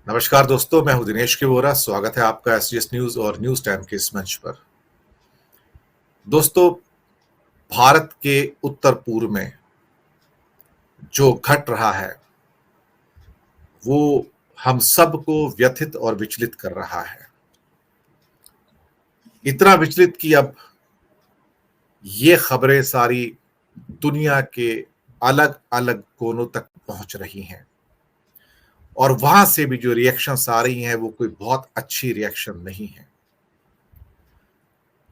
नमस्कार दोस्तों, मैं हूं दिनेश के वोरा। स्वागत है आपका एसजीएस न्यूज और न्यूज टाइम के इस मंच पर। दोस्तों, भारत के उत्तर पूर्व में जो घट रहा है वो हम सबको व्यथित और विचलित कर रहा है। इतना विचलित कि अब ये खबरें सारी दुनिया के अलग अलग कोनों तक पहुंच रही हैं और वहां से भी जो रिएक्शंस आ रही हैं वो कोई बहुत अच्छी रिएक्शन नहीं है।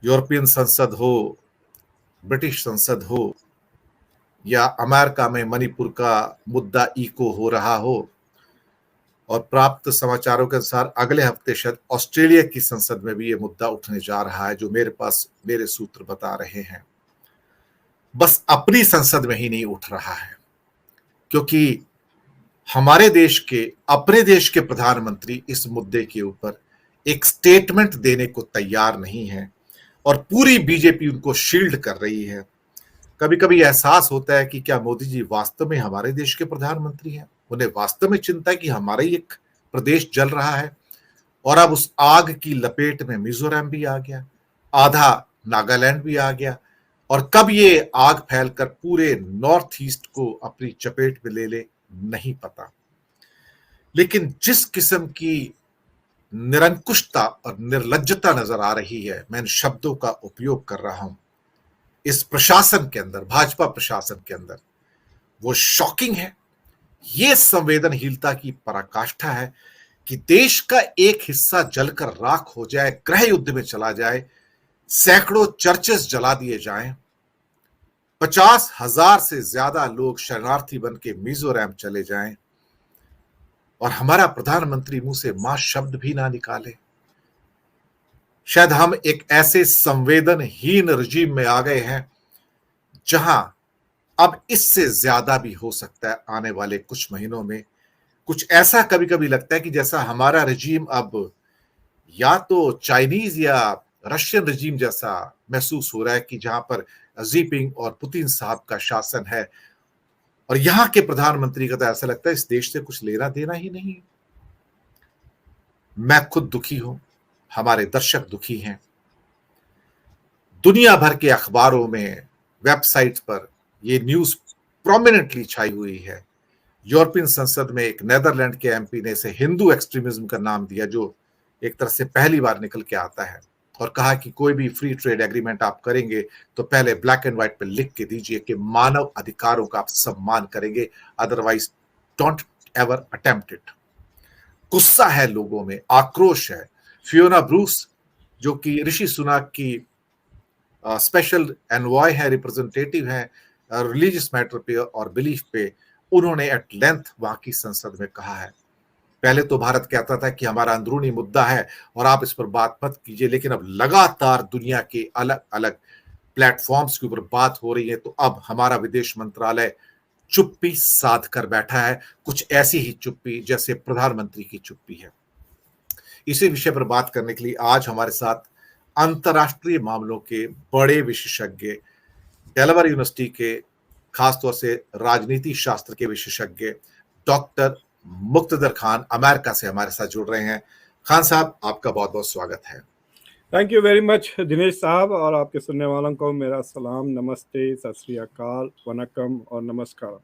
यूरोपियन संसद हो, ब्रिटिश संसद हो या अमेरिका में मणिपुर का मुद्दा इको हो रहा हो, और प्राप्त समाचारों के अनुसार अगले हफ्ते शायद ऑस्ट्रेलिया की संसद में भी ये मुद्दा उठने जा रहा है, जो मेरे सूत्र बता रहे हैं। बस अपनी संसद में ही नहीं उठ रहा है, क्योंकि हमारे देश के अपने देश के प्रधानमंत्री इस मुद्दे के ऊपर एक स्टेटमेंट देने को तैयार नहीं है और पूरी बीजेपी उनको शील्ड कर रही है। कभी कभी एहसास होता है कि क्या मोदी जी वास्तव में हमारे देश के प्रधानमंत्री हैं? उन्हें वास्तव में चिंता है कि हमारा ही एक प्रदेश जल रहा है और अब उस आग की लपेट में मिजोरम भी आ गया, आधा नागालैंड भी आ गया, और कब ये आग फैलकर पूरे नॉर्थ ईस्ट को अपनी चपेट में ले ले नहीं पता। लेकिन जिस किस्म की निरंकुशता और निर्लज्जता नजर आ रही है, मैं इन शब्दों का उपयोग कर रहा हूं, इस प्रशासन के अंदर, भाजपा प्रशासन के अंदर, वो शॉकिंग है। ये संवेदनहीनता की पराकाष्ठा है कि देश का एक हिस्सा जलकर राख हो जाए, गृह युद्ध में चला जाए, सैकड़ों चर्चेस जला दिए जाएं, 50,000 से ज्यादा लोग शरणार्थी बन के मिजोरम चले जाएं और हमारा प्रधानमंत्री मुंह से मां शब्द भी ना निकाले। शायद हम एक ऐसे संवेदनहीन रजीम में आ गए हैं जहां अब इससे ज्यादा भी हो सकता है आने वाले कुछ महीनों में। कुछ ऐसा कभी कभी लगता है कि जैसा हमारा रजीम अब या तो चाइनीज या रशियन रजीम जैसा महसूस हो रहा है, कि जहां पर जीपिंग और पुतिन साहब का शासन है और यहां के प्रधानमंत्री का तो ऐसा लगता है इस देश से कुछ लेना देना ही नहीं। मैं खुद दुखी हूं, हमारे दर्शक दुखी हैं। दुनिया भर के अखबारों में, वेबसाइट पर ये न्यूज प्रोमिनेंटली छाई हुई है। यूरोपियन संसद में एक नेदरलैंड के एमपी ने इसे हिंदू एक्सट्रीमिज्म का नाम दिया, जो एक तरह से पहली बार निकल के आता है, और कहा कि कोई भी फ्री ट्रेड एग्रीमेंट आप करेंगे तो पहले ब्लैक एंड व्हाइट पे लिख के दीजिए कि मानव अधिकारों का आप सम्मान करेंगे, otherwise don't ever attempt it. गुस्सा है लोगों में, आक्रोश है। फियोना ब्रूस, जो कि ऋषि सुनाक की स्पेशल एनवॉय है, रिप्रेजेंटेटिव है रिलीजियस मैटर पे और बिलीफ पे, उन्होंने एट लेंथ वहां की संसद में कहा है। पहले तो भारत कहता था कि हमारा अंदरूनी मुद्दा है और आप इस पर बात मत कीजिए, लेकिन अब लगातार दुनिया के अलग अलग प्लेटफॉर्म्स के ऊपर बात हो रही है, तो अब हमारा विदेश मंत्रालय चुप्पी साध कर बैठा है, कुछ ऐसी ही चुप्पी जैसे प्रधानमंत्री की चुप्पी है। इसी विषय पर बात करने के लिए आज हमारे साथ अंतर्राष्ट्रीय मामलों के बड़े विशेषज्ञ, डेलावेयर यूनिवर्सिटी के खासतौर से राजनीति शास्त्र के विशेषज्ञ डॉक्टर मुक्तदर खान अमेरिका से हमारे साथ जुड़ रहे हैं। खान साहब, आपका बहुत बहुत स्वागत है। Thank you very much Dinesh साहब, और आपके सुनने वालों को मेरा सलाम, नमस्ते, सत श्री अकाल, वनकम और नमस्कार।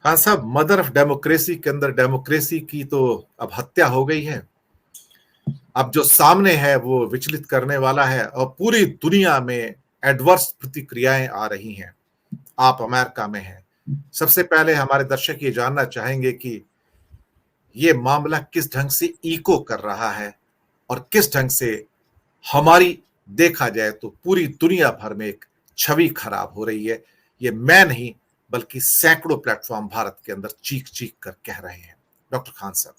खान साहब, मदर ऑफ डेमोक्रेसी के अंदर डेमोक्रेसी की तो अब हत्या हो गई है। अब जो सामने है वो विचलित करने वाला है और पूरी दुनिया में एडवर्स प्रतिक्रियाएं आ रही हैं। आप अमेरिका में हैं, सबसे पहले हमारे दर्शक ये जानना चाहेंगे कि ये मामला किस ढंग से इको कर रहा है और किस ढंग से हमारी, देखा जाए तो पूरी दुनिया भर में एक छवि खराब हो रही है। ये मैं नहीं बल्कि सैकड़ों प्लेटफॉर्म भारत के अंदर चीख चीख कर कह रहे हैं। डॉक्टर खान साहब,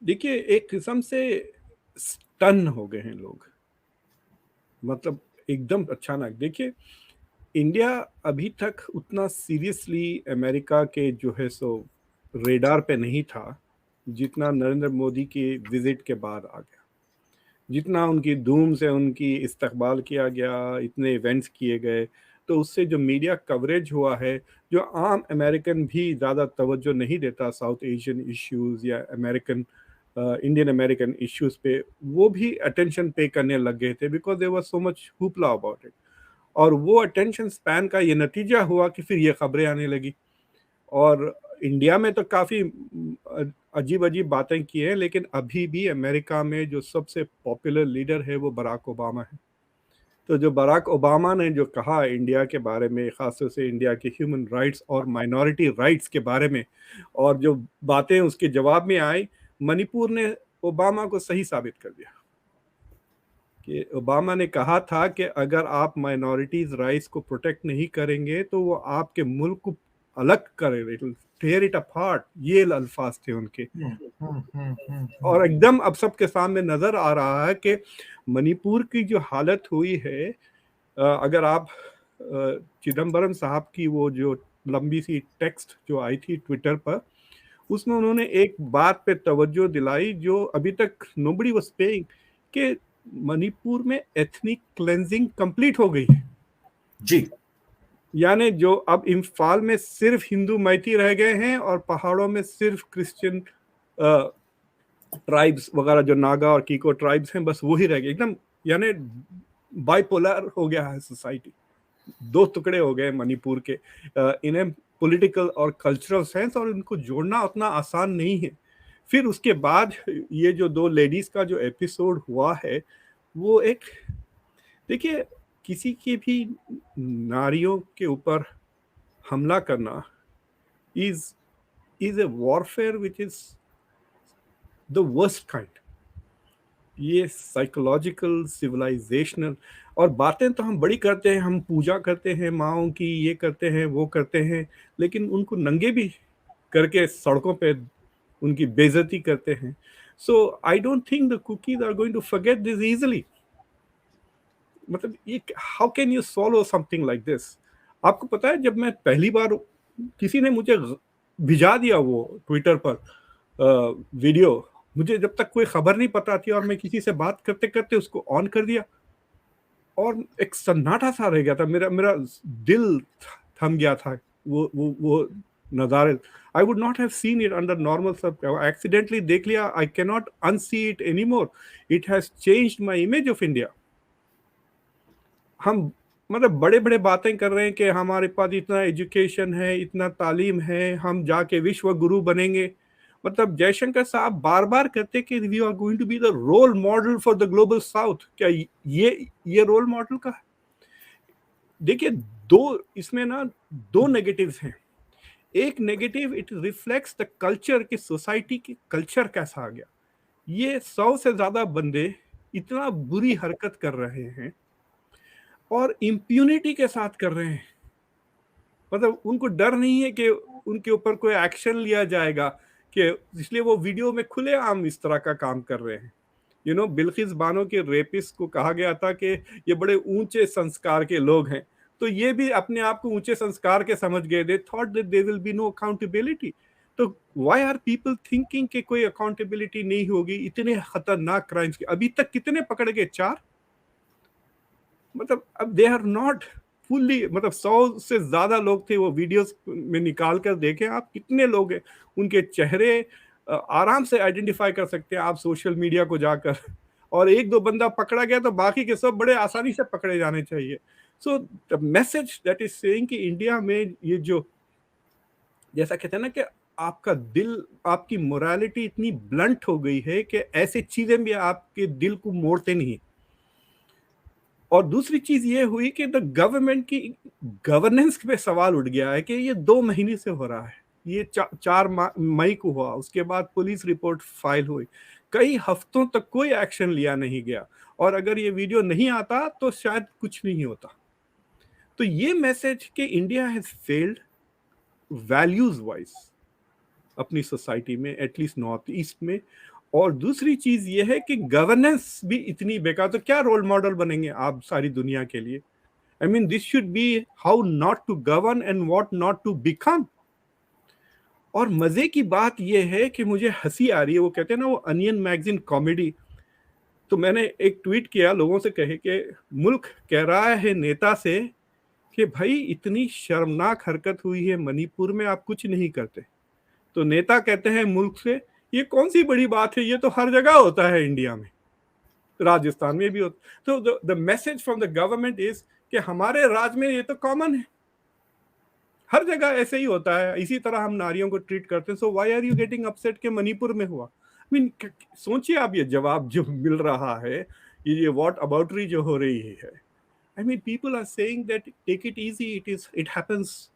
देखिए, एक किस्म से स्टन हो गए हैं लोग, मतलब एकदम अचानक। देखिए, इंडिया अभी तक उतना सीरियसली अमेरिका के जो है सो रेडार पे नहीं था जितना नरेंद्र मोदी के विजिट के बाद आ गया, जितना उनकी धूम से उनकी इस्तकबाल किया गया, इतने इवेंट्स किए गए। तो उससे जो मीडिया कवरेज हुआ है, जो आम अमेरिकन भी ज़्यादा तवज्जो नहीं देता साउथ एशियन इश्यूज़ या इंडियन अमेरिकन इश्यूज़ पे, वो भी अटेंशन पे करने लग गए थे because there was so much hoopla about it. और वो अटेंशन स्पैन का ये नतीजा हुआ कि फिर ये खबरें आने लगी। और इंडिया में तो काफ़ी अजीब-अजीब बातें की हैं, लेकिन अभी भी अमेरिका में जो सबसे पॉपुलर लीडर है वो बराक ओबामा है। तो जो बराक ओबामा ने जो कहा इंडिया के बारे में, ख़ासतौर से इंडिया के ह्यूमन राइट्स और माइनॉरिटी राइट्स के बारे में, और जो बातें उसके जवाब में आई, मणिपुर ने ओबामा को सही साबित कर दिया कि ओबामा ने कहा था कि अगर आप माइनॉरिटीज़ राइट्स को प्रोटेक्ट नहीं करेंगे तो वो आपके मुल्क को अलग करेगा, it will tear it apart, ये अल्फाज थे उनके। और एकदम अब सबके सामने नजर आ रहा है कि मणिपुर की जो हालत हुई है, अगर आप चिदम्बरम साहब की वो जो लंबी सी टेक्स्ट जो आई थी ट्विटर पर, उसमें उन्होंने एक बात पे तवज्जो दिलाई जो अभी तक नोबडी वाज पेइंग, कि मणिपुर में एथनिक क्लेंजिंग कंप्लीट हो गई है जी। यानी जो अब इम्फाल में सिर्फ हिंदू मैती रह गए हैं और पहाड़ों में सिर्फ क्रिश्चियन ट्राइब्स वगैरह जो नागा और कीको ट्राइब्स हैं, बस वही रह गए। एकदम यानी बाइपोलर हो गया है सोसाइटी, दो टुकड़े हो गए मणिपुर के इन्हें पॉलिटिकल और कल्चरल सेंस, और इनको जोड़ना उतना आसान नहीं है। फिर उसके बाद ये जो दो लेडीज का जो एपिसोड हुआ है, वो एक, देखिए, किसी की भी नारियों के ऊपर हमला करना is a warfare which is the worst kind. ये साइकोलॉजिकल, सिविलाइजेशनल, और बातें तो हम बड़ी करते हैं, हम पूजा करते हैं माओं की, ये करते हैं वो करते हैं, लेकिन उनको नंगे भी करके सड़कों पे उनकी बेइज्जती करते हैं। So I don't think the cookies are going to forget this easily. मतलब ये how can you solve something like this? आपको पता है, जब मैं पहली बार, किसी ने मुझे भिजा दिया वो ट्विटर पर वीडियो, मुझे जब तक कोई खबर नहीं पता थी, और मैं किसी से बात करते करते उसको ऑन कर दिया और एक सन्नाटा सा रह गया था, मेरा मेरा दिल थम गया था। वो नज़ारे, I would not have seen it under normal सब, एक्सीडेंटली देख लिया, I can not unsee it any more. It has changed my image of India. हम मतलब बड़े बड़े बातें कर रहे हैं कि हमारे पास इतना एजुकेशन है, इतना तालीम है, हम जाके विश्व गुरु बनेंगे। मतलब जयशंकर साहब बार बार कहते कि we are going to be the role model for the Global South. क्या ये रोल मॉडल का है? देखिए, इसमें ना दो नेगेटिव्स हैं। एक negative, it reflects the culture की, सोसाइटी की कल्चर कैसा आ गया। ये 100 से ज्यादा बंदे इतना बुरी हरकत कर रहे हैं और इम्प्यूनिटी के साथ कर रहे हैं। मतलब उनको डर नहीं है कि उनके ऊपर कोई एक्शन लिया जाएगा, कि इसलिए वो वीडियो में खुलेआम इस तरह का काम कर रहे हैं। बिल्किस बानो के रेपिस्ट को कहा गया था कि ये बड़े ऊंचे संस्कार के लोग हैं, तो ये भी अपने आप को ऊंचे संस्कार के समझ गए। They thought that there will be no accountability. तो व्हाई आर पीपल थिंकिंग कि कोई अकाउंटेबिलिटी नहीं होगी? इतने खतरनाक क्राइम्स के अभी तक कितने पकड़े गए? 4। मतलब अब दे आर नॉट फुल्ली, मतलब 100 से ज्यादा लोग थे। वो वीडियोस में निकाल कर देखें आप, कितने लोग हैं, उनके चेहरे आराम से आइडेंटिफाई कर सकते हैं आप सोशल मीडिया को जाकर। और एक दो बंदा पकड़ा गया तो बाकी के सब बड़े आसानी से पकड़े जाने चाहिए। So the message that is saying कि इंडिया में ये जो, जैसा कहते हैं ना कि आपका दिल, आपकी मोरालिटी इतनी ब्लंट हो गई है कि ऐसी चीजें भी आपके दिल को मोड़ते नहीं। और दूसरी चीज ये हुई कि द गवर्नमेंट की गवर्नेंस पे सवाल उठ गया है कि ये 2 महीने से हो रहा है। ये 4 मई को हुआ, उसके बाद पुलिस रिपोर्ट फाइल हुई, कई हफ्तों तक कोई एक्शन लिया नहीं गया, और अगर ये वीडियो नहीं आता तो शायद कुछ नहीं होता। तो ये मैसेज कि India has failed values wise अपनी सोसाइटी में, एटलीस्ट नॉर्थ ईस्ट में। और दूसरी चीज ये है कि गवर्नेंस भी इतनी बेकार, तो क्या रोल मॉडल बनेंगे आप सारी दुनिया के लिए? I mean this should be how not to govern and what not to become. और मजे की बात ये है कि मुझे हंसी आ रही है, वो कहते हैं ना वो अनियन मैगजीन कॉमेडी। तो मैंने एक ट्वीट किया, लोगों से कहे कि मुल्क कह रहा है नेता से कि भाई इतनी शर्मनाक हरकत हुई है मणिपुर में, आप कुछ नहीं करते। तो नेता कहते हैं मुल्क से, ये कौन सी बड़ी बात है, ये तो हर जगह होता है इंडिया में, राजस्थान में भी होता। तो the message from the government is कि हमारे राज्य में ये तो कॉमन है, हर जगह ऐसे ही होता है, इसी तरह हम नारियों को ट्रीट करते हैं। So why are you getting upset के मणिपुर में हुआ? आई मीन सोचिए आप, ये जवाब जो मिल रहा है, ये व्हाट अबाउटरी जो हो रही है, I mean people are saying that take it easy, it happens.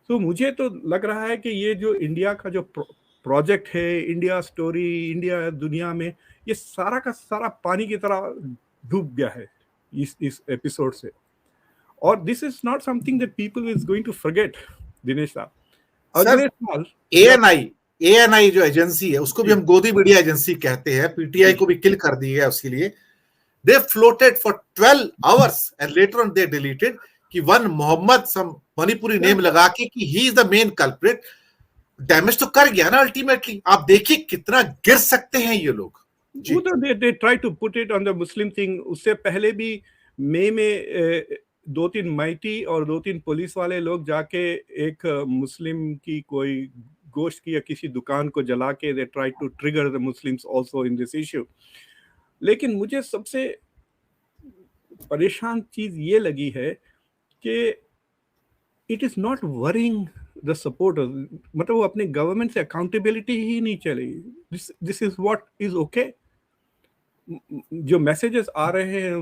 तो मुझे तो लग रहा है कि ये जो इंडिया का जो प्रोजेक्ट है, इंडिया स्टोरी, इंडिया दुनिया में, ये सारा का सारा पानी की तरह डूब गया है इस एपिसोड से। और this is not something that people is going to forget. Dinesh साहब, अगले साल एएनआई जो एजेंसी है उसको भी हम गोदी मीडिया एजेंसी कहते हैं, पीटीआई को भी किल कर दिया है उसके लिए। They floated for 12 hours and later on they deleted कि one Mohammad some Manipuri name लगा के कि he is the main culprit. Damage तो कर गया ना अल्टीमेटली। आप देखिए कितना गिर सकते हैं ये लोग। वो तो they try to put it on the Muslim thing। उससे पहले भी मई में 2-3 माइटी और 2-3 पुलिस वाले लोग जाके एक मुस्लिम की कोई गोश्त की या किसी दुकान को जला के they try to trigger the Muslims also in this issue। लेकिन मुझे सबसे परेशान चीज ये लगी है कि it is not worrying the supporters, मतलब वो अपने गवर्नमेंट से अकाउंटेबिलिटी ही नहीं चली। This is what is okay. जो मैसेजेस आ रहे हैं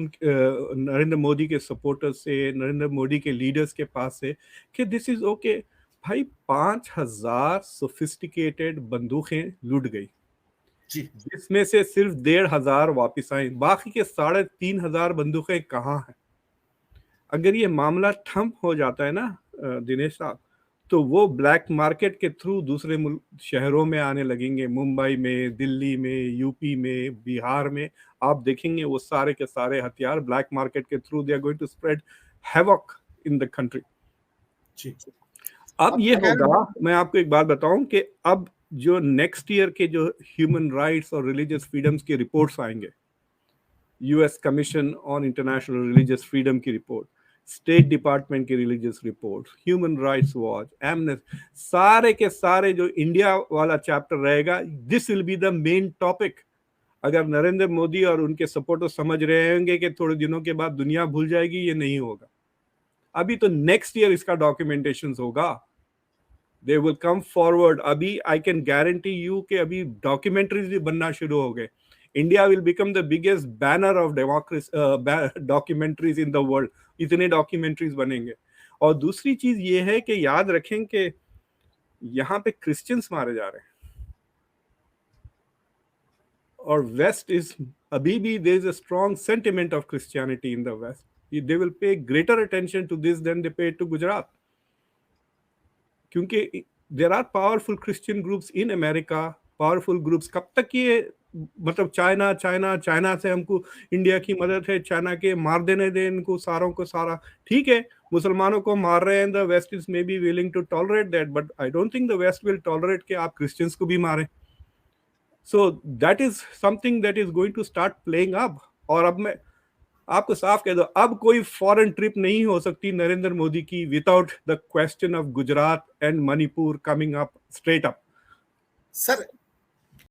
नरेंद्र मोदी के सपोर्टर्स से, नरेंद्र मोदी के लीडर्स के पास से कि दिस इज ओके। भाई 5000 सोफिस्टिकेटेड बंदूकें लूट गई, जिसमें से सिर्फ 1500 वापस आई, बाकी के 3500 बंदूकें कहाँ हैं? अगर ये मामला ठंप हो जाता है ना दिनेश साहब, तो वो ब्लैक मार्केट के थ्रू दूसरे शहरों में आने लगेंगे, मुंबई में, दिल्ली में, यूपी में, बिहार में। आप देखेंगे वो सारे के सारे हथियार ब्लैक मार्केट के through they are going to spread havoc in the country. अब ये होगा, मैं आपको एक बात बताऊं कि अब जो नेक्स्ट ईयर के जो ह्यूमन राइट्स और रिलीजियस फ्रीडम्स की रिपोर्ट्स आएंगे, US commission on international religious freedom की रिपोर्ट, स्टेट डिपार्टमेंट की religious report, human rights watch, amnesty, सारे के सारे जो इंडिया वाला चैप्टर रहेगा, this will be the main topic. अगर नरेंद्र मोदी और उनके सपोर्टर समझ रहे होंगे कि थोड़े दिनों के बाद दुनिया भूल जाएगी, ये नहीं होगा। अभी तो नेक्स्ट ईयर इसका डॉक्यूमेंटेशन होगा, दे विल कम फॉरवर्ड। अभी आई कैन गारंटी यू कि अभी डॉक्यूमेंट्रीज भी बनना शुरू हो गए। India will become the biggest banner of democracy documentaries in the world. इतने डॉक्यूमेंट्रीज बनेंगे। और दूसरी चीज ये है कि याद रखें कि यहाँ पे क्रिश्चियंस मारे जा रहे हैं, और वेस्ट इज अभी भी there is a strong sentiment of Christianity in the West. They will pay greater attention to this then they pay to Gujarat, क्योंकि there are powerful Christian groups in America, powerful groups. कब तक ये मतलब China China China से हमको India की मदद है, चाइना के मार देने दे इनको सारों को सारा। ठीक है, मुसलमानों को मार रहे हैं, the West is may be willing to tolerate that, but I don't think the West will tolerate कि आप क्रिश्चियंस को भी मारें। So that is something that is going to start playing up. और अब मैं आपको साफ कह दो, अब कोई फॉरेन ट्रिप नहीं हो सकती नरेंद्र मोदी की without the question of Gujarat and Manipur coming up straight up. Sir